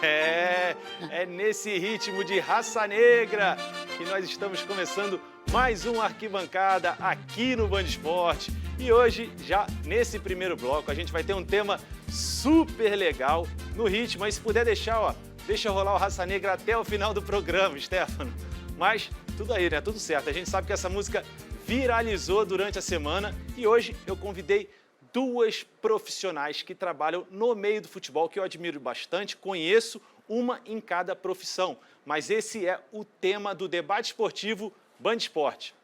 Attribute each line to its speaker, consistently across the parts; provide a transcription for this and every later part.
Speaker 1: É nesse ritmo de raça negra que nós estamos começando mais um Arquibancada aqui no Band Esporte. E hoje, já nesse primeiro bloco, a gente vai ter um tema super legal no ritmo. Aí se puder deixar, deixa rolar o Raça Negra até o final do programa, Stefano. Mas tudo aí, né? Tudo certo. A gente sabe que essa música viralizou durante a semana e hoje eu convidei duas profissionais que trabalham no meio do futebol, que eu admiro bastante, conheço uma em cada profissão. Mas esse é o tema do debate esportivo Band Esporte.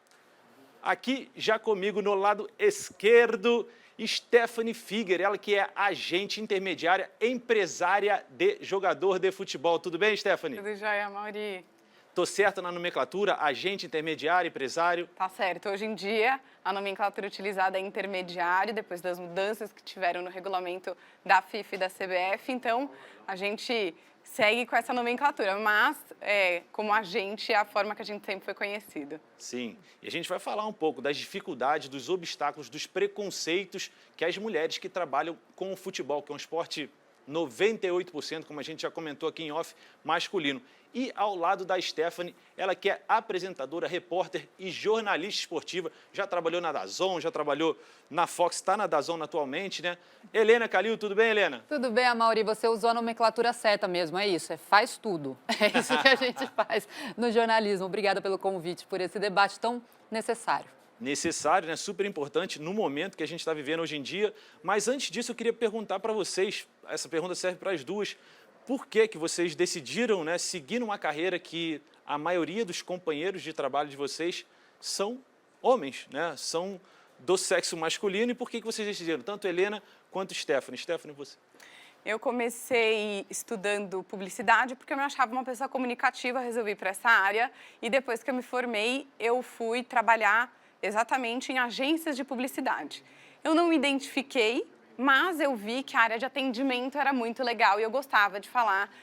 Speaker 1: Aqui, já comigo no lado esquerdo, Stephanie Figuer, ela que é agente intermediária, empresária de jogador de futebol. Tudo bem, Stephanie?
Speaker 2: Tudo jóia, Mauri.
Speaker 1: Tô certo na nomenclatura? Agente, intermediário, empresário?
Speaker 2: Tá certo. Hoje em dia, a nomenclatura utilizada é intermediário, depois das mudanças que tiveram no regulamento da FIFA e da CBF. Então, a gente segue com essa nomenclatura, mas como agente é a forma que a gente sempre foi conhecido.
Speaker 1: Sim, e a gente vai falar um pouco das dificuldades, dos obstáculos, dos preconceitos que as mulheres que trabalham com o futebol, que é um esporte 98%, como a gente já comentou aqui em off, masculino. E ao lado da Stephanie, ela que é apresentadora, repórter e jornalista esportiva, já trabalhou na DAZN, já trabalhou na Fox, está na DAZN atualmente, né? Helena Calil, tudo bem, Helena?
Speaker 3: Tudo bem, Amaury, você usou a nomenclatura certa mesmo, é isso, faz tudo. É isso que a gente faz no jornalismo. Obrigada pelo convite, por esse debate tão necessário.
Speaker 1: Necessário, né? Super importante no momento que a gente está vivendo hoje em dia. Mas antes disso, eu queria perguntar para vocês, essa pergunta serve para as duas, por que vocês decidiram, né, seguir numa carreira que a maioria dos companheiros de trabalho de vocês são homens, né? São do sexo masculino, e por que vocês decidiram, tanto Helena quanto Stephanie? Stephanie, você?
Speaker 2: Eu comecei estudando publicidade porque eu me achava uma pessoa comunicativa, resolvi ir para essa área e depois que eu me formei, eu fui trabalhar exatamente em agências de publicidade. Eu não me identifiquei, mas eu vi que a área de atendimento era muito legal e eu gostava de falar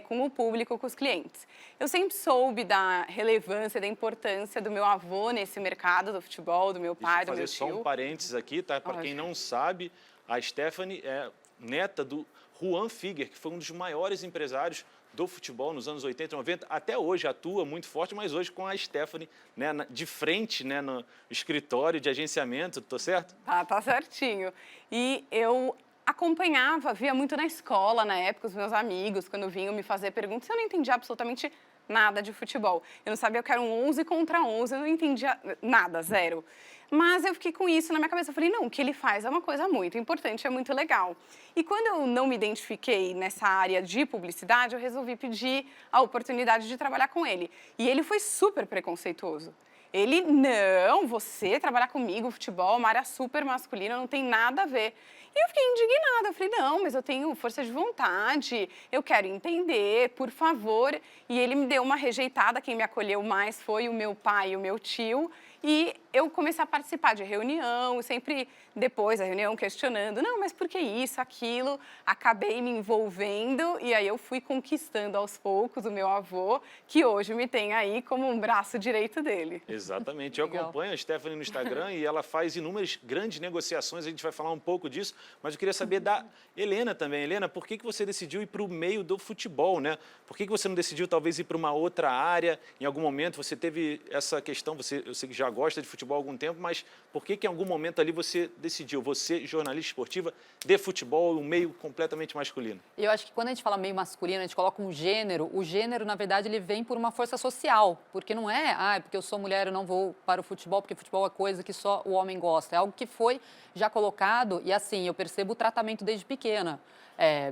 Speaker 2: com o público, com os clientes. Eu sempre soube da relevância, da importância do meu avô nesse mercado do futebol, do meu pai, do meu tio.
Speaker 1: Deixa eu fazer só um parênteses aqui, tá? Para quem não sabe, a Stephanie é neta do Juan Figuer, que foi um dos maiores empresários do futebol nos anos 80 e 90, até hoje atua muito forte, mas hoje com a Stephanie, né, de frente, né, no escritório de agenciamento, tô certo?
Speaker 2: Tá certinho. E eu acompanhava, via muito na escola, na época, os meus amigos, quando vinham me fazer perguntas, eu não entendia absolutamente nada de futebol. Eu não sabia que era um 11 contra 11, eu não entendia nada, zero. Mas eu fiquei com isso na minha cabeça. Eu falei, não, o que ele faz é uma coisa muito importante, é muito legal. E quando eu não me identifiquei nessa área de publicidade, eu resolvi pedir a oportunidade de trabalhar com ele. E ele foi super preconceituoso. Ele, não, você trabalhar comigo, futebol, uma área super masculina, não tem nada a ver. E eu fiquei indignada, eu falei, não, mas eu tenho força de vontade, eu quero entender, por favor. E ele me deu uma rejeitada, quem me acolheu mais foi o meu pai e o meu tio. E eu comecei a participar de reunião, sempre depois da reunião questionando, não, mas por que isso, aquilo? Acabei me envolvendo e aí eu fui conquistando aos poucos o meu avô, que hoje me tem aí como um braço direito dele.
Speaker 1: Exatamente, eu
Speaker 3: Legal.
Speaker 1: acompanho a Stephanie no Instagram e ela faz inúmeras grandes negociações, a gente vai falar um pouco disso, mas eu queria saber da Helena também. Helena, por que você decidiu ir para o meio do futebol, né? Por que você não decidiu talvez ir para uma outra área? Em algum momento você teve essa questão, eu sei que já gosta de futebol há algum tempo, mas por que em algum momento ali você decidiu, você, jornalista esportiva, de futebol, um meio completamente masculino?
Speaker 3: Eu acho que quando a gente fala meio masculino, a gente coloca um gênero, o gênero, na verdade, ele vem por uma força social, porque não é, porque eu sou mulher, eu não vou para o futebol, porque futebol é coisa que só o homem gosta. É algo que foi já colocado e, assim, eu percebo o tratamento desde pequena.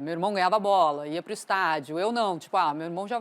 Speaker 3: Meu irmão ganhava bola, ia para o estádio, eu não. Tipo, meu irmão já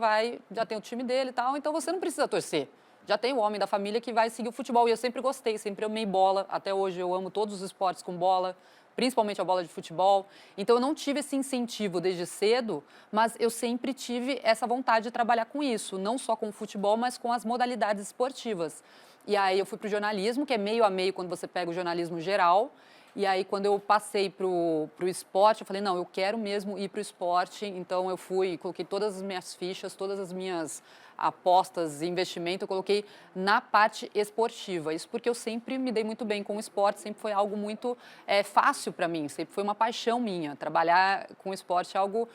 Speaker 3: tem o time dele e tal, então você não precisa torcer. Já tem o homem da família que vai seguir o futebol. E eu sempre gostei, sempre amei bola. Até hoje eu amo todos os esportes com bola, principalmente a bola de futebol. Então eu não tive esse incentivo desde cedo, mas eu sempre tive essa vontade de trabalhar com isso. Não só com o futebol, mas com as modalidades esportivas. E aí eu fui para o jornalismo, que é meio a meio quando você pega o jornalismo geral. E aí, quando eu passei para o esporte, eu falei, não, eu quero mesmo ir para o esporte. Então, eu fui, coloquei todas as minhas fichas, todas as minhas apostas e investimento, eu coloquei na parte esportiva. Isso porque eu sempre me dei muito bem com o esporte, sempre foi algo muito fácil para mim, sempre foi uma paixão minha. Trabalhar com esporte é algo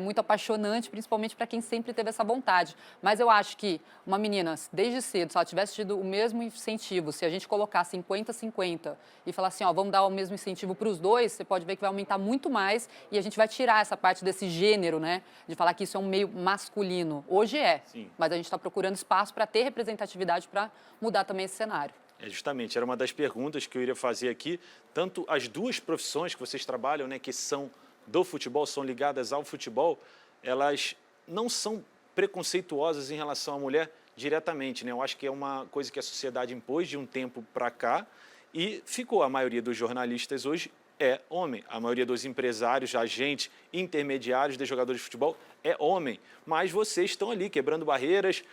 Speaker 3: muito apaixonante, principalmente para quem sempre teve essa vontade. Mas eu acho que uma menina, desde cedo, se ela tivesse tido o mesmo incentivo, se a gente colocar 50-50 e falar assim, ó, vamos dar o mesmo incentivo para os dois, você pode ver que vai aumentar muito mais e a gente vai tirar essa parte desse gênero, né? De falar que isso é um meio masculino. Hoje
Speaker 1: Sim.
Speaker 3: mas a gente está procurando espaço para ter representatividade para mudar também esse cenário.
Speaker 1: Justamente, era uma das perguntas que eu iria fazer aqui. Tanto as duas profissões que vocês trabalham, né, que são do futebol, são ligadas ao futebol, elas não são preconceituosas em relação à mulher diretamente, né? Eu acho que é uma coisa que a sociedade impôs de um tempo para cá e ficou. A maioria dos jornalistas hoje é homem. A maioria dos empresários, agentes, intermediários de jogadores de futebol é homem. Mas vocês estão ali quebrando barreiras,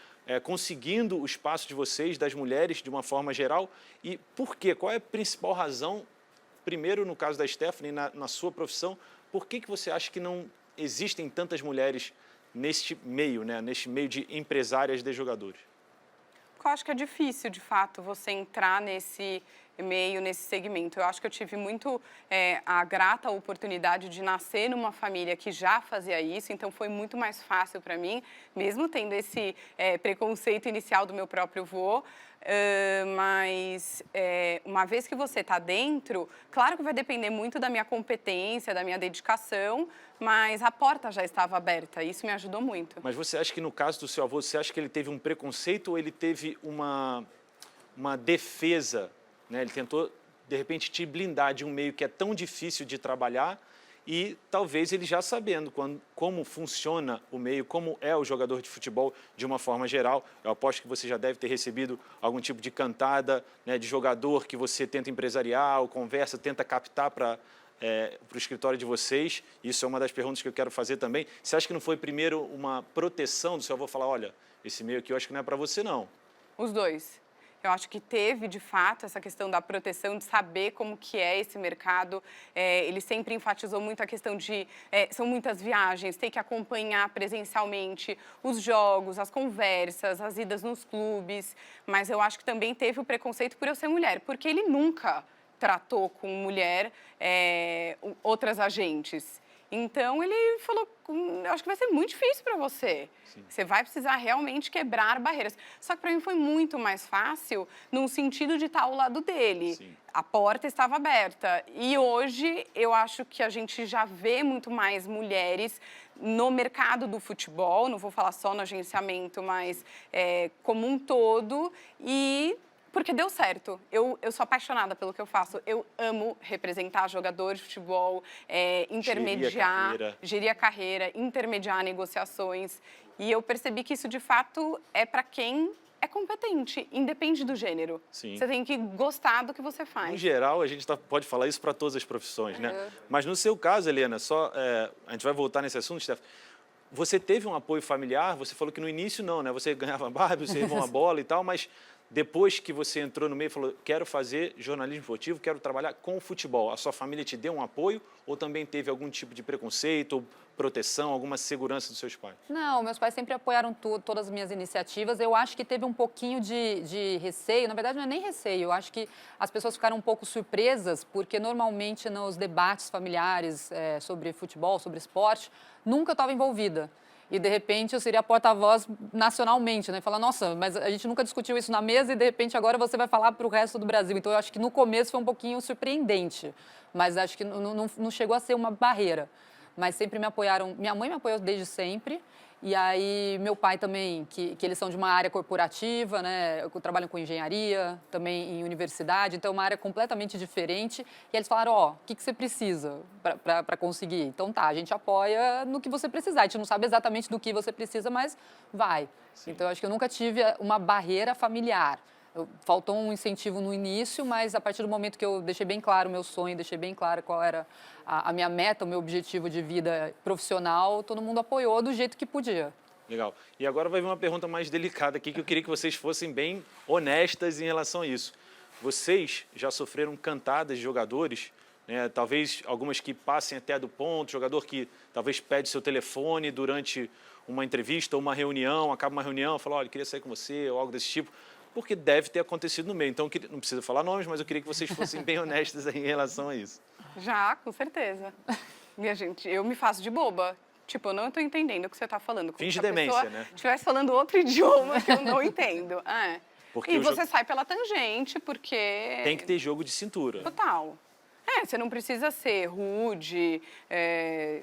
Speaker 1: conseguindo o espaço de vocês, das mulheres, de uma forma geral. E por quê? Qual é a principal razão, primeiro no caso da Stephanie, na sua profissão, por que você acha que não existem tantas mulheres neste meio, né? Neste meio de empresárias de jogadores?
Speaker 2: Porque eu acho que é difícil, de fato, você entrar nesse meio, nesse segmento. Eu acho que eu tive muito a grata oportunidade de nascer numa família que já fazia isso, então foi muito mais fácil para mim, mesmo tendo esse preconceito inicial do meu próprio avô. Mas uma vez que você está dentro, claro que vai depender muito da minha competência, da minha dedicação, mas a porta já estava aberta, isso me ajudou muito.
Speaker 1: Mas você acha que no caso do seu avô, você acha que ele teve um preconceito ou ele teve uma defesa, né? Ele tentou, de repente, te blindar de um meio que é tão difícil de trabalhar e talvez ele já sabendo como funciona o meio, como é o jogador de futebol de uma forma geral. Eu aposto que você já deve ter recebido algum tipo de cantada, né, de jogador que você tenta empresariar ou conversa, tenta captar para o escritório de vocês. Isso é uma das perguntas que eu quero fazer também. Você acha que não foi primeiro uma proteção do seu avô falar, olha, esse meio aqui eu acho que não é para você não?
Speaker 2: Os dois. Eu acho que teve, de fato, essa questão da proteção, de saber como que é esse mercado. Ele sempre enfatizou muito a questão de... são muitas viagens, tem que acompanhar presencialmente os jogos, as conversas, as idas nos clubes. Mas eu acho que também teve o preconceito por eu ser mulher, porque ele nunca tratou com mulher outras agentes. Então, ele falou, eu acho que vai ser muito difícil para você.
Speaker 1: Sim.
Speaker 2: Você vai precisar realmente quebrar barreiras. Só que para mim foi muito mais fácil no sentido de estar ao lado dele.
Speaker 1: Sim.
Speaker 2: A porta estava aberta. E hoje eu acho que a gente já vê muito mais mulheres no mercado do futebol, não vou falar só no agenciamento, mas como um todo. Porque deu certo. Eu sou apaixonada pelo que eu faço. Eu amo representar jogadores de futebol, gerir a carreira, intermediar negociações. E eu percebi que isso, de fato, é para quem é competente, independe do gênero.
Speaker 1: Sim.
Speaker 2: Você tem que gostar do que você faz.
Speaker 1: Em geral, a gente pode falar isso para todas as profissões, né? Mas no seu caso, Helena, a gente vai voltar nesse assunto, Steph. Você teve um apoio familiar? Você falou que no início não, né? Você ganhava Barbie, você levou uma bola e tal, mas depois que você entrou no meio e falou, quero fazer jornalismo esportivo, quero trabalhar com o futebol, a sua família te deu um apoio ou também teve algum tipo de preconceito ou proteção, alguma segurança dos seus pais?
Speaker 3: Não, meus pais sempre apoiaram todas as minhas iniciativas. Eu acho que teve um pouquinho de receio, na verdade não é nem receio, eu acho que as pessoas ficaram um pouco surpresas, porque normalmente nos debates familiares sobre futebol, sobre esporte, nunca eu estava envolvida. E, de repente, eu seria a porta-voz nacionalmente, né? Falar, nossa, mas a gente nunca discutiu isso na mesa e, de repente, agora você vai falar para o resto do Brasil. Então, eu acho que no começo foi um pouquinho surpreendente, mas acho que não chegou a ser uma barreira. Mas sempre me apoiaram, minha mãe me apoiou desde sempre, e aí meu pai também, que eles são de uma área corporativa, né? Eu trabalho com engenharia, também em universidade, então é uma área completamente diferente. E eles falaram, ó, o que você precisa para conseguir? Então tá, a gente apoia no que você precisar. A gente não sabe exatamente do que você precisa, mas vai.
Speaker 1: Sim.
Speaker 3: Então eu acho que eu nunca tive uma barreira familiar. Faltou um incentivo no início, mas a partir do momento que eu deixei bem claro o meu sonho, deixei bem claro qual era a minha meta, o meu objetivo de vida profissional, todo mundo apoiou do jeito que podia.
Speaker 1: Legal. E agora vai vir uma pergunta mais delicada aqui, que eu queria que vocês fossem bem honestas em relação a isso. Vocês já sofreram cantadas de jogadores, né? Talvez algumas que passem até do ponto, jogador que talvez pede seu telefone durante uma entrevista ou uma reunião, acaba uma reunião, fala, olha, queria sair com você, ou algo desse tipo, porque deve ter acontecido no meio. Então, não precisa falar nomes, mas eu queria que vocês fossem bem honestas aí em relação a isso.
Speaker 2: Já, com certeza. Minha gente, eu me faço de boba. Tipo, eu não estou entendendo o que você está falando. Como
Speaker 1: Finge
Speaker 2: se a
Speaker 1: demência,
Speaker 2: pessoa
Speaker 1: né?
Speaker 2: estivesse falando outro idioma que eu não entendo. É.
Speaker 1: Porque
Speaker 2: E
Speaker 1: o
Speaker 2: você sai pela tangente, porque...
Speaker 1: Tem que ter jogo de cintura.
Speaker 2: Total. Você não precisa ser rude,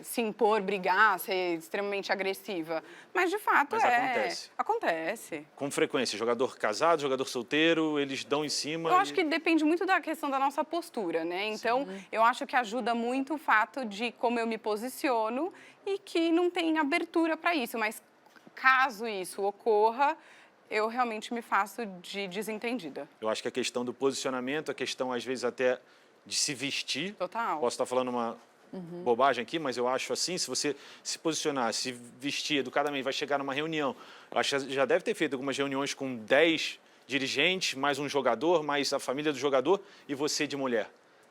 Speaker 2: se impor, brigar, ser extremamente agressiva. Mas, de fato,
Speaker 1: Mas acontece.
Speaker 2: Acontece.
Speaker 1: Com frequência, jogador casado, jogador solteiro, eles dão em cima.
Speaker 2: Eu acho que depende muito da questão da nossa postura, né? Então, eu acho que ajuda muito o fato de como eu me posiciono e que não tem abertura para isso. Mas, caso isso ocorra, eu realmente me faço de desentendida.
Speaker 1: Eu acho que a questão do posicionamento, a questão, às vezes, até de se vestir.
Speaker 2: Total.
Speaker 1: Posso estar falando uma bobagem aqui, mas eu acho assim, se você se posicionar, se vestir educadamente, vai chegar numa reunião. Eu acho que já deve ter feito algumas reuniões com 10 dirigentes, mais um jogador, mais a família do jogador e você de mulher,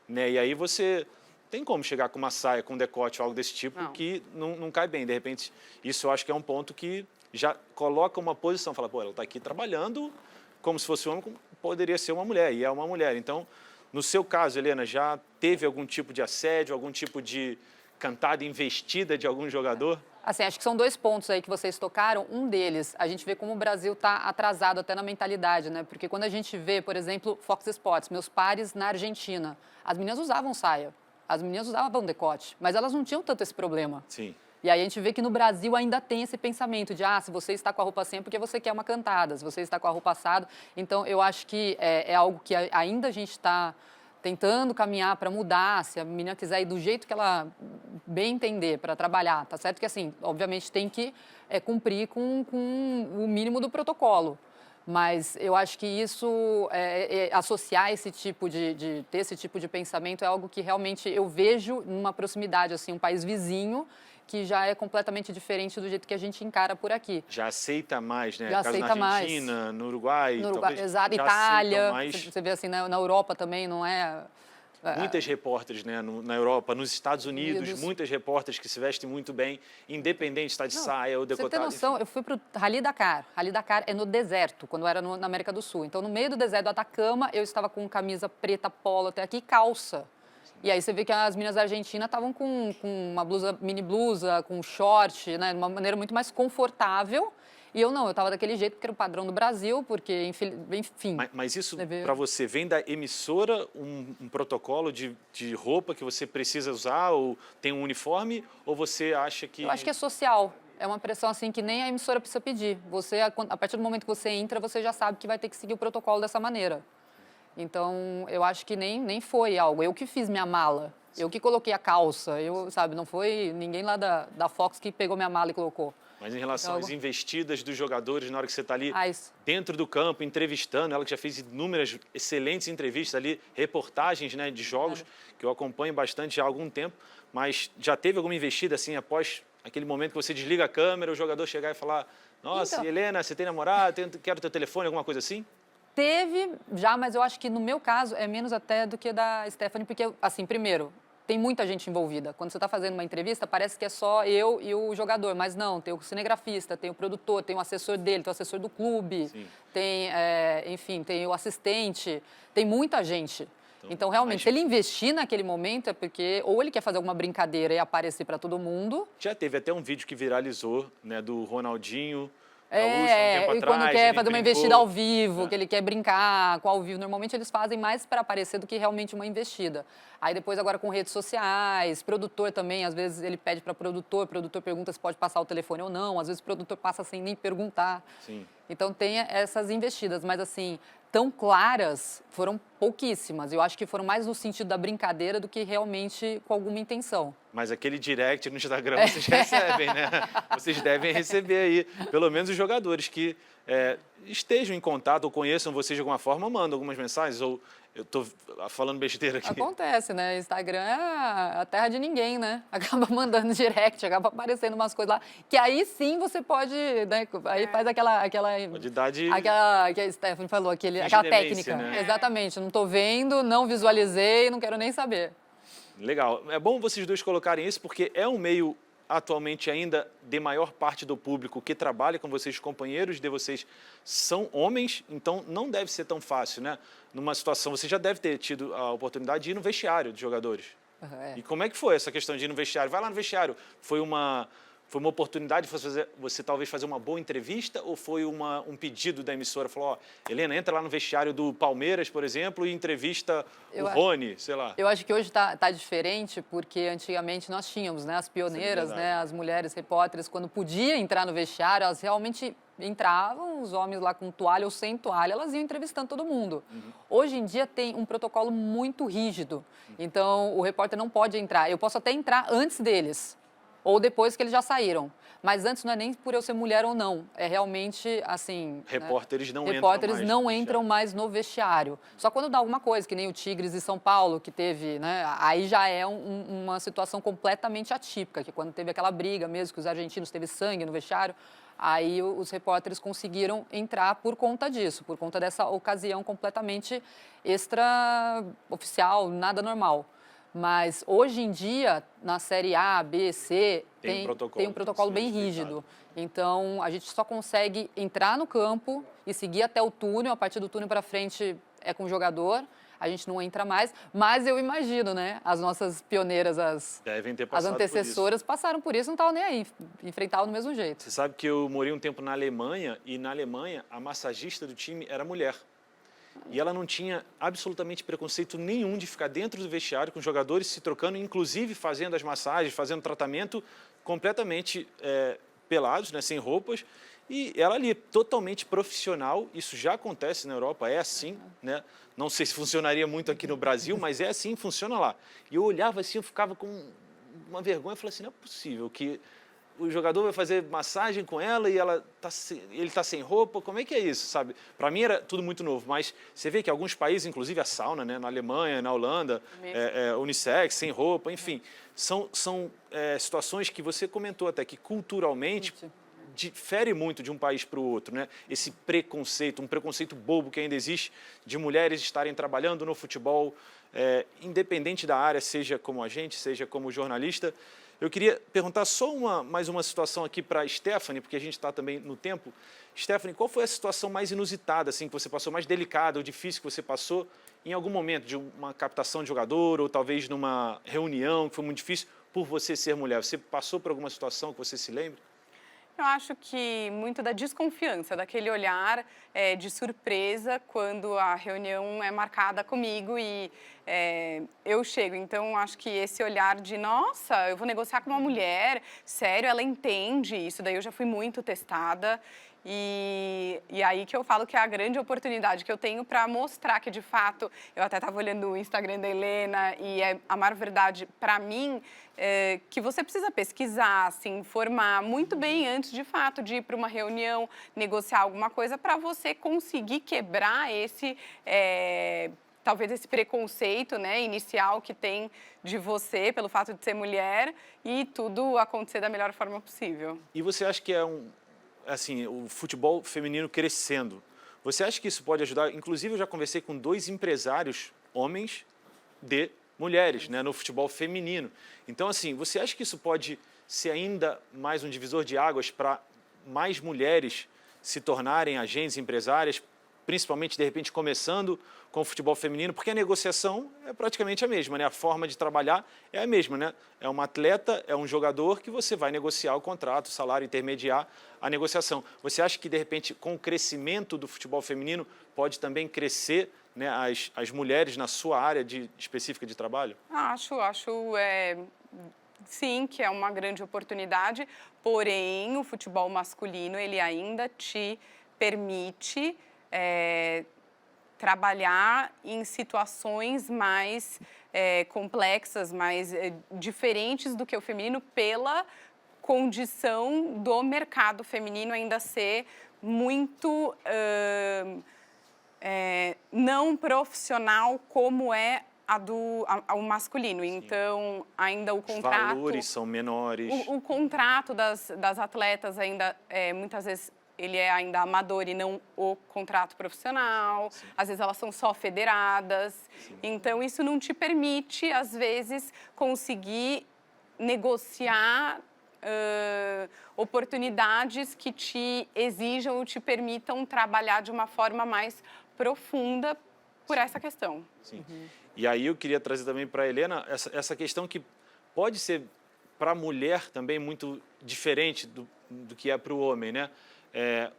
Speaker 1: né? E aí você tem como chegar com uma saia, com um decote, algo desse tipo, que não cai bem. De repente, isso eu acho que é um ponto que já coloca uma posição, fala, pô, ela está aqui trabalhando como se fosse um homem, como poderia ser uma mulher, e é uma mulher. Então, no seu caso, Helena, já teve algum tipo de assédio, algum tipo de cantada investida de algum jogador?
Speaker 3: Assim, acho que são 2 pontos aí que vocês tocaram. Um deles, a gente vê como o Brasil está atrasado até na mentalidade, né? Porque quando a gente vê, por exemplo, Fox Sports, meus pares na Argentina, as meninas usavam saia, as meninas usavam decote, mas elas não tinham tanto esse problema.
Speaker 1: Sim.
Speaker 3: E aí a gente vê que no Brasil ainda tem esse pensamento de, se você está com a roupa assim é porque você quer uma cantada, se você está com a roupa assado. Então, eu acho que é algo que ainda a gente está tentando caminhar para mudar, se a menina quiser ir do jeito que ela bem entender para trabalhar, tá certo que, assim, obviamente tem que cumprir com o mínimo do protocolo. Mas eu acho que isso, associar esse tipo de ter esse tipo de pensamento é algo que realmente eu vejo numa proximidade, assim, um país vizinho, que já é completamente diferente do jeito que a gente encara por aqui.
Speaker 1: Já aceita mais, né?
Speaker 3: Já
Speaker 1: Caso
Speaker 3: aceita
Speaker 1: na Argentina,
Speaker 3: mais.
Speaker 1: no Uruguai,
Speaker 3: No Uruguai,
Speaker 1: talvez,
Speaker 3: exato,
Speaker 1: já
Speaker 3: Itália,
Speaker 1: mais.
Speaker 3: você vê assim, na Europa também não é...
Speaker 1: Muitas repórteres, né, na Europa, nos Estados Unidos, muitas repórteres que se vestem muito bem, independente de estar de saia ou decotado.
Speaker 3: Você tem noção, eu fui para o Rally Dakar. Rally Dakar é no deserto, quando eu era na América do Sul. Então, no meio do deserto do Atacama, eu estava com camisa preta polo até aqui e calça. E aí você vê que as meninas da Argentina estavam com uma blusa, mini blusa, com short, né, de uma maneira muito mais confortável. E eu não, eu estava daquele jeito, porque era o padrão do Brasil, porque, enfim...
Speaker 1: Mas isso, para você, vem da emissora um protocolo de roupa que você precisa usar, ou tem um uniforme, ou você acha que...
Speaker 3: Eu acho que é social. É uma pressão assim que nem a emissora precisa pedir. Você, a partir do momento que você entra, você já sabe que vai ter que seguir o protocolo dessa maneira. Então, eu acho que nem foi algo. Eu que fiz minha mala, eu que coloquei a calça, sabe, não foi ninguém lá da Fox que pegou minha mala e colocou.
Speaker 1: Mas em relação às investidas dos jogadores, na hora que você está ali dentro do campo, entrevistando, ela que já fez inúmeras excelentes entrevistas ali, reportagens, né, de jogos, que eu acompanho bastante há algum tempo, mas já teve alguma investida assim, após aquele momento que você desliga a câmera, o jogador chegar e falar, nossa, então, Helena, você tem namorado, quero teu telefone, alguma coisa assim?
Speaker 3: Teve já, mas eu acho que no meu caso é menos até do que da Stephanie, porque, assim, primeiro, tem muita gente envolvida. Quando você está fazendo uma entrevista, parece que é só eu e o jogador, mas não, tem o cinegrafista, tem o produtor, tem o assessor dele, tem o assessor do clube, tem, enfim, tem o assistente, tem muita gente. Então, realmente, se ele investir naquele momento é porque ou ele quer fazer alguma brincadeira e aparecer para todo mundo.
Speaker 1: Já teve até um vídeo que viralizou, né, do Ronaldinho.
Speaker 3: E quando quer fazer uma investida ao vivo, que ele quer brincar com ao vivo, normalmente eles fazem mais para aparecer do que realmente uma investida. Aí depois agora com redes sociais, produtor também, às vezes ele pede para o produtor pergunta se pode passar o telefone ou não, às vezes o produtor passa sem nem perguntar.
Speaker 1: Sim.
Speaker 3: Então tem essas investidas, mas assim, tão claras foram pouquíssimas. Eu acho que foram mais no sentido da brincadeira do que realmente com alguma intenção.
Speaker 1: Mas aquele direct no Instagram vocês recebem, né? Vocês devem receber aí, pelo menos os jogadores que estejam em contato ou conheçam vocês de alguma forma, mandam algumas mensagens, ou eu estou falando besteira aqui.
Speaker 3: Acontece, né? Instagram é a terra de ninguém, né? Acaba mandando direct, acaba aparecendo umas coisas lá, que aí sim você pode, né? Aí faz aquela
Speaker 1: pode dar de...
Speaker 3: aquela que a Stephanie falou, aquela técnica.
Speaker 1: Né?
Speaker 3: Exatamente, não estou vendo, não visualizei, não quero nem saber.
Speaker 1: Legal. É bom vocês dois colocarem isso, porque é um meio atualmente ainda de maior parte do público que trabalha com vocês, companheiros de vocês são homens, então não deve ser tão fácil, né? Numa situação, você já deve ter tido a oportunidade de ir no vestiário de jogadores. E como é que foi essa questão de ir no vestiário? Vai lá no vestiário. Foi uma oportunidade de você talvez fazer uma boa entrevista ou foi um pedido da emissora? Falou, ó, Helena, entra lá no vestiário do Palmeiras, por exemplo, e entrevista o Rony, sei lá.
Speaker 3: Eu acho que hoje tá diferente, porque antigamente nós tínhamos, né, as pioneiras, né, as mulheres repórteres, quando podia entrar no vestiário, elas realmente entravam, os homens lá com toalha ou sem toalha, elas iam entrevistando todo mundo. Hoje em dia tem um protocolo muito rígido, então o repórter não pode entrar. Eu posso até entrar antes deles, ou depois que eles já saíram. Mas antes não é nem por eu ser mulher ou não. É realmente, assim...
Speaker 1: Repórteres não
Speaker 3: entram mais no vestiário. Só quando dá alguma coisa, que nem o Tigres e São Paulo, que teve, né? Aí já é uma situação completamente atípica, que quando teve aquela briga mesmo, que os argentinos teve sangue no vestiário, aí os repórteres conseguiram entrar por conta disso, por conta dessa ocasião completamente extraoficial, nada normal. Mas hoje em dia, na série A, B, C, tem um protocolo bem rígido. Então, a gente só consegue entrar no campo e seguir até o túnel. A partir do túnel para frente é com o jogador. A gente não entra mais. Mas eu imagino, né? As nossas pioneiras, as antecessoras, passaram por isso, não estavam nem aí. Enfrentavam do mesmo jeito.
Speaker 1: Você sabe que eu morei um tempo na Alemanha e na Alemanha a massagista do time era mulher. E ela não tinha absolutamente preconceito nenhum de ficar dentro do vestiário com os jogadores se trocando, inclusive fazendo as massagens, fazendo tratamento completamente pelados, né, sem roupas. E ela ali, totalmente profissional, isso já acontece na Europa, é assim, né? Não sei se funcionaria muito aqui no Brasil, mas é assim, funciona lá. E eu olhava assim, eu ficava com uma vergonha, eu falei assim, não é possível que o jogador vai fazer massagem com ela e ele está sem roupa, como é que é isso, sabe? Para mim era tudo muito novo, mas você vê que alguns países, inclusive a sauna, né, na Alemanha, na Holanda, unissex, sem roupa, enfim, são situações que você comentou até que culturalmente difere muito de um país para o outro, né? Esse preconceito, um preconceito bobo que ainda existe de mulheres estarem trabalhando no futebol, independente da área, seja como agente, seja como jornalista. Eu queria perguntar só mais uma situação aqui para a Stephanie, porque a gente está também no tempo. Stephanie, qual foi a situação mais inusitada, assim, que você passou, mais delicada ou difícil que você passou em algum momento de uma captação de jogador ou talvez numa reunião que foi muito difícil por você ser mulher? Você passou por alguma situação que você se lembre?
Speaker 2: Eu acho que muito da desconfiança, daquele olhar de surpresa quando a reunião é marcada comigo e eu chego. Então, acho que esse olhar de, nossa, eu vou negociar com uma mulher, sério, ela entende isso. Daí eu já fui muito testada. E aí que eu falo que é a grande oportunidade que eu tenho para mostrar que, de fato, eu até estava olhando o Instagram da Helena e a maior verdade para mim que você precisa pesquisar, se informar muito bem antes, de fato, de ir para uma reunião, negociar alguma coisa para você conseguir quebrar talvez esse preconceito, né, inicial que tem de você pelo fato de ser mulher e tudo acontecer da melhor forma possível.
Speaker 1: E você acha que assim, o futebol feminino crescendo, você acha que isso pode ajudar? Inclusive, eu já conversei com 2 empresários, homens de mulheres, né, no futebol feminino. Então, assim, você acha que isso pode ser ainda mais um divisor de águas para mais mulheres se tornarem agentes empresárias, principalmente, de repente, começando com o futebol feminino? Porque a negociação é praticamente a mesma, né? A forma de trabalhar é a mesma, né? É uma atleta, é um jogador que você vai negociar o contrato, o salário, intermediar a negociação. Você acha que, de repente, com o crescimento do futebol feminino, pode também crescer, né, as mulheres na sua área específica de trabalho?
Speaker 2: Acho sim, que é uma grande oportunidade, porém, o futebol masculino, ele ainda te permite trabalhar em situações mais complexas, mais diferentes do que o feminino, pela condição do mercado feminino ainda ser muito não profissional como é o masculino. Sim. Então, ainda o contrato...
Speaker 1: Os valores são menores.
Speaker 2: O contrato das atletas ainda, muitas vezes, ele é ainda amador e não o contrato profissional. Às vezes elas são só federadas. Então, isso não te permite, às vezes, conseguir negociar oportunidades que te exijam ou te permitam trabalhar de uma forma mais profunda por essa questão.
Speaker 1: Sim. E aí eu queria trazer também para a Helena essa questão que pode ser para a mulher também muito diferente do que é para o homem, né?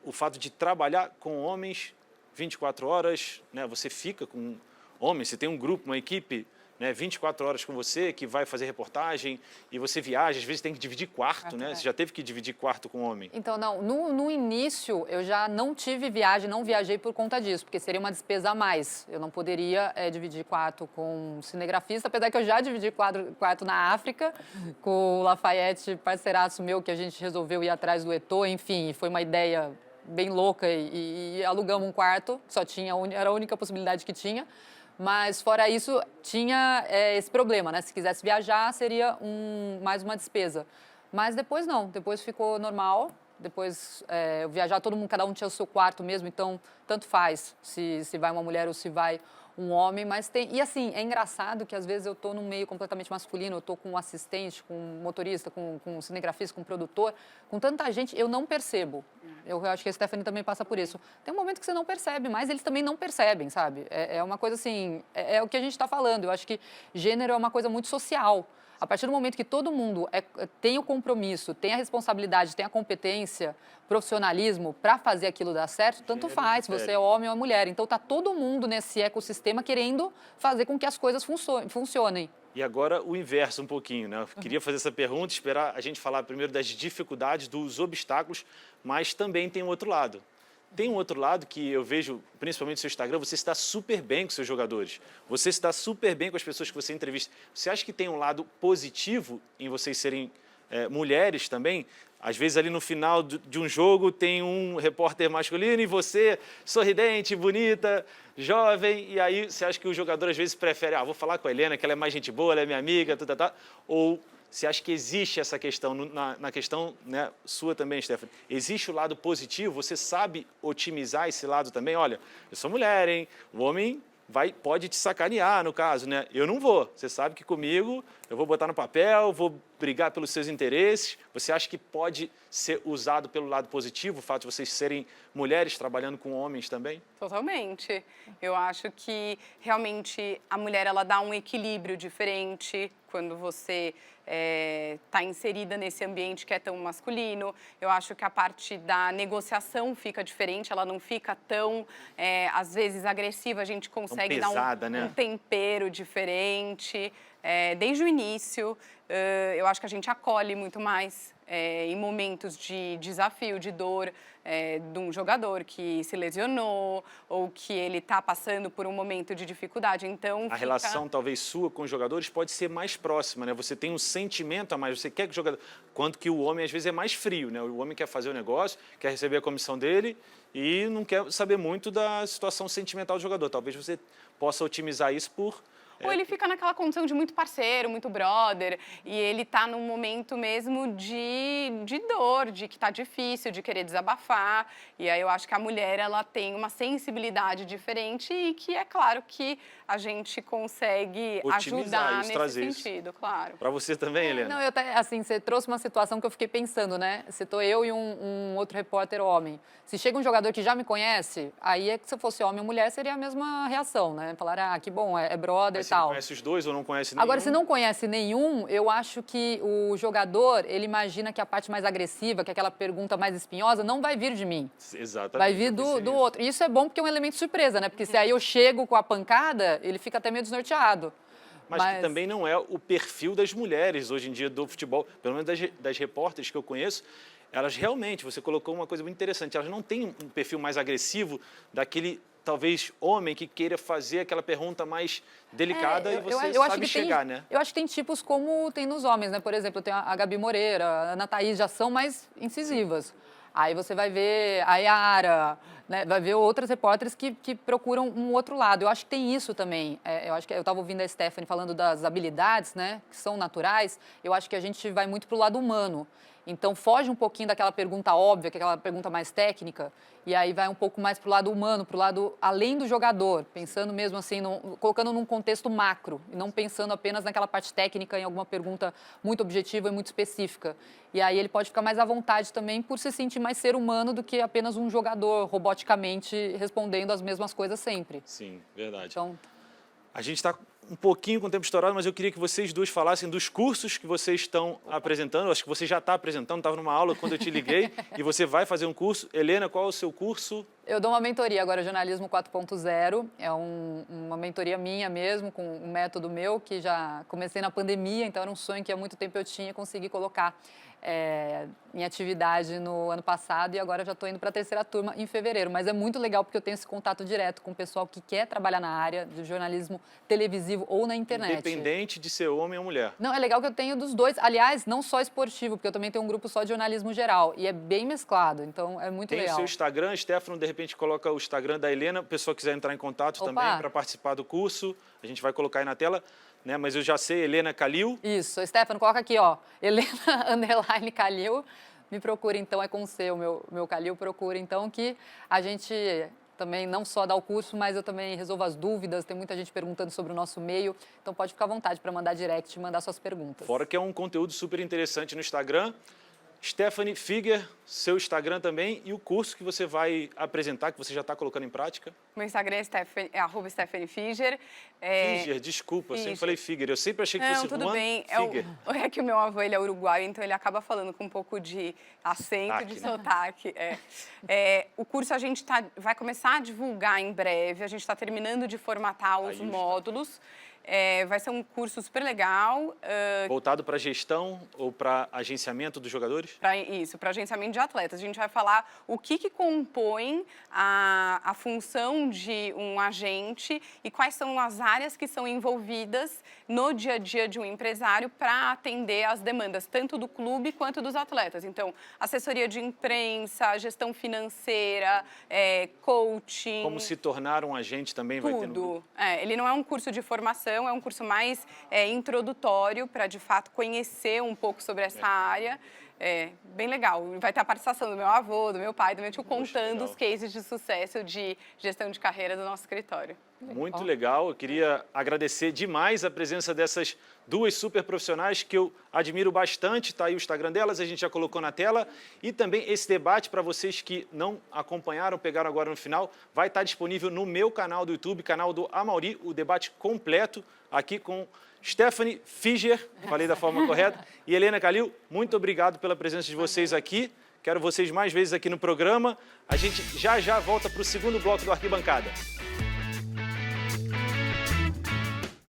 Speaker 1: O fato de trabalhar com homens 24 horas, né? Você fica com homens, você tem um grupo, uma equipe, né? 24 horas com você, que vai fazer reportagem, e você viaja, às vezes tem que dividir quarto, né? Você já teve que dividir quarto com homem?
Speaker 3: Então, não, no início eu já não tive viagem, não viajei por conta disso, porque seria uma despesa a mais. Eu não poderia dividir quarto com um cinegrafista, apesar que eu já dividi quarto na África, com o Lafayette, parceiraço meu, que a gente resolveu ir atrás do Eto'o, enfim, foi uma ideia bem louca e alugamos um quarto, era a única possibilidade que tinha. Mas, fora isso, tinha esse problema, né? Se quisesse viajar, seria mais uma despesa. Mas depois não, depois ficou normal. Depois, viajar, todo mundo, cada um tinha o seu quarto mesmo, então, tanto faz se vai uma mulher ou se vai um homem. Mas tem... E, assim, é engraçado que, às vezes, eu estou num meio completamente masculino, eu estou com um assistente, com um motorista, com um cinegrafista, com um produtor, com tanta gente, eu não percebo. Eu acho que a Stephanie também passa por isso. Tem um momento que você não percebe, mas eles também não percebem, sabe? É uma coisa assim, é o que a gente está falando. Eu acho que gênero é uma coisa muito social. A partir do momento que todo mundo tem o compromisso, tem a responsabilidade, tem a competência, profissionalismo para fazer aquilo dar certo, tanto faz se você é homem ou mulher. Então, está todo mundo nesse ecossistema querendo fazer com que as coisas funcionem.
Speaker 1: E agora o inverso um pouquinho, né? Eu queria fazer essa pergunta, esperar a gente falar primeiro das dificuldades, dos obstáculos, mas também tem um outro lado. Tem um outro lado que eu vejo, principalmente no seu Instagram, você está super bem com seus jogadores. Você está super bem com as pessoas que você entrevista. Você acha que tem um lado positivo em vocês serem mulheres também? Às vezes ali no final de um jogo tem um repórter masculino e você, sorridente, bonita, jovem, e aí você acha que o jogador às vezes prefere, vou falar com a Helena, que ela é mais gente boa, ela é minha amiga, ou você acha que existe essa questão, na questão, né, sua também, Stephanie, existe o lado positivo, você sabe otimizar esse lado também? Olha, eu sou mulher, hein? O homem pode te sacanear, no caso, né? Eu não vou. Você sabe que comigo eu vou botar no papel, vou brigar pelos seus interesses. Você acha que pode ser usado pelo lado positivo, o fato de vocês serem mulheres trabalhando com homens também?
Speaker 2: Totalmente. Eu acho que realmente a mulher ela dá um equilíbrio diferente quando você está inserida nesse ambiente que é tão masculino. Eu acho que a parte da negociação fica diferente, ela não fica tão, às vezes, agressiva. A gente consegue
Speaker 1: pesada,
Speaker 2: dar
Speaker 1: né?
Speaker 2: um tempero diferente. Desde o início, eu acho que a gente acolhe muito mais em momentos de desafio, de dor, de um jogador que se lesionou ou que ele está passando por um momento de dificuldade. Então,
Speaker 1: a relação, talvez, sua com os jogadores pode ser mais próxima, né? Você tem um sentimento a mais, você quer que o jogador... Quanto que o homem, às vezes, é mais frio, né? O homem quer fazer o negócio, quer receber a comissão dele e não quer saber muito da situação sentimental do jogador. Talvez você possa otimizar isso por...
Speaker 2: Ou ele fica naquela condição de muito parceiro, muito brother, e ele tá num momento mesmo de dor, de que tá difícil, de querer desabafar. E aí eu acho que a mulher, ela tem uma sensibilidade diferente e que é claro que a gente consegue ajudar nesse sentido, claro.
Speaker 1: Para você também, Helena?
Speaker 3: Não, assim, você trouxe uma situação que eu fiquei pensando, né? Citou eu e um outro repórter homem. Se chega um jogador que já me conhece, aí é que se eu fosse homem ou mulher, seria a mesma reação, né? Falar, que bom, é brother e tal.
Speaker 1: Você conhece os dois ou não conhece nenhum?
Speaker 3: Agora, se não conhece nenhum, eu acho que o jogador, ele imagina que a parte mais agressiva, que aquela pergunta mais espinhosa, não vai vir de mim.
Speaker 1: Exatamente.
Speaker 3: Vai vir do outro. E isso é bom porque é um elemento de surpresa, né? Porque se aí eu chego com a pancada, ele fica até meio desnorteado.
Speaker 1: Mas que também não é o perfil das mulheres hoje em dia do futebol, pelo menos das repórteres que eu conheço, elas realmente, você colocou uma coisa muito interessante, elas não têm um perfil mais agressivo daquele, talvez, homem que queira fazer aquela pergunta mais delicada e você sabe chegar, né?
Speaker 3: Eu acho que tem tipos como tem nos homens, né? Por exemplo, tem a Gabi Moreira, a Ana Thaís, já são mais incisivas. Aí você vai ver a Yara, né, vai ver outras repórteres que procuram um outro lado. Eu acho que tem isso também. Eu acho que eu estava ouvindo a Stephanie falando das habilidades, né, que são naturais. Eu acho que a gente vai muito para o lado humano. Então, foge um pouquinho daquela pergunta óbvia, que é aquela pergunta mais técnica, e aí vai um pouco mais para o lado humano, para o lado além do jogador, pensando mesmo assim, colocando num contexto macro, e não pensando apenas naquela parte técnica, em alguma pergunta muito objetiva e muito específica. E aí ele pode ficar mais à vontade também por se sentir mais ser humano do que apenas um jogador roboticamente respondendo as mesmas coisas sempre.
Speaker 1: Sim, verdade.
Speaker 3: Então,
Speaker 1: a gente está um pouquinho com o tempo estourado, mas eu queria que vocês duas falassem dos cursos que vocês estão apresentando. Eu acho que você já está apresentando, estava numa aula quando eu te liguei, e você vai fazer um curso. Helena, qual é o seu curso?
Speaker 3: eu dou uma mentoria agora, Jornalismo 4.0. É uma mentoria minha mesmo, com um método meu, que já comecei na pandemia, então era um sonho que há muito tempo eu tinha, consegui colocar em atividade no ano passado, e agora já estou indo para a 3ª turma em fevereiro. Mas é muito legal porque eu tenho esse contato direto com o pessoal que quer trabalhar na área do jornalismo televisivo ou na internet.
Speaker 1: Independente de ser homem ou mulher.
Speaker 3: Não, é legal que eu tenho dos dois. Aliás, não só esportivo, porque eu também tenho um grupo só de jornalismo geral. E é bem mesclado, então é muito
Speaker 1: Tem
Speaker 3: legal.
Speaker 1: o seu Instagram, Stefano, de repente coloca o Instagram da Helena, a pessoa quiser entrar em contato também para participar do curso, a gente vai colocar aí na tela, né? Mas eu já sei, Helena Calil.
Speaker 3: Isso, Stefano, coloca aqui, ó, Helena _ Calil, me procura então, é com C, o meu Calil, procura então, que a gente também não só dá o curso, mas eu também resolvo as dúvidas, tem muita gente perguntando sobre o nosso meio, então pode ficar à vontade para mandar direct e mandar suas perguntas.
Speaker 1: Fora que é um conteúdo super interessante no Instagram. Stephanie Figer, seu Instagram também, e o curso que você vai apresentar, que você já está colocando em prática?
Speaker 2: Meu Instagram é @Stephanie Figer.
Speaker 1: Figer, desculpa, eu sempre falei Figer. Eu sempre achei que
Speaker 2: Não,
Speaker 1: fosse
Speaker 2: tudo bem.
Speaker 1: Figer.
Speaker 2: É que o meu avô ele é uruguaio, então ele acaba falando com um pouco de acento, de sotaque. O curso a gente vai começar a divulgar em breve, a gente está terminando de formatar os módulos. Vai ser um curso super legal.
Speaker 1: Voltado para gestão ou para agenciamento dos jogadores?
Speaker 2: Para agenciamento de atletas. A gente vai falar o que compõe a função de um agente e quais são as áreas que são envolvidas no dia a dia de um empresário para atender às demandas, tanto do clube quanto dos atletas. Então, assessoria de imprensa, gestão financeira, coaching...
Speaker 1: Como se tornar um agente também vai ter no grupo?
Speaker 2: Ele não é um curso de formação, é um curso mais introdutório para, de fato, conhecer um pouco sobre essa área. Bem legal. Vai ter a participação do meu avô, do meu pai, do meu tio, contando os cases de sucesso de gestão de carreira do nosso escritório.
Speaker 1: Muito legal. Eu queria agradecer demais a presença dessas duas super profissionais que eu admiro bastante. Está aí o Instagram delas, a gente já colocou na tela. E também esse debate, para vocês que não acompanharam, pegaram agora no final, vai estar disponível no meu canal do YouTube, canal do Amaury, o debate completo aqui com Stephanie Figer, falei da forma correta, e Helena Calil. Muito obrigado pela presença de vocês aqui. Quero vocês mais vezes aqui no programa. A gente já volta para o segundo bloco do Arquibancada.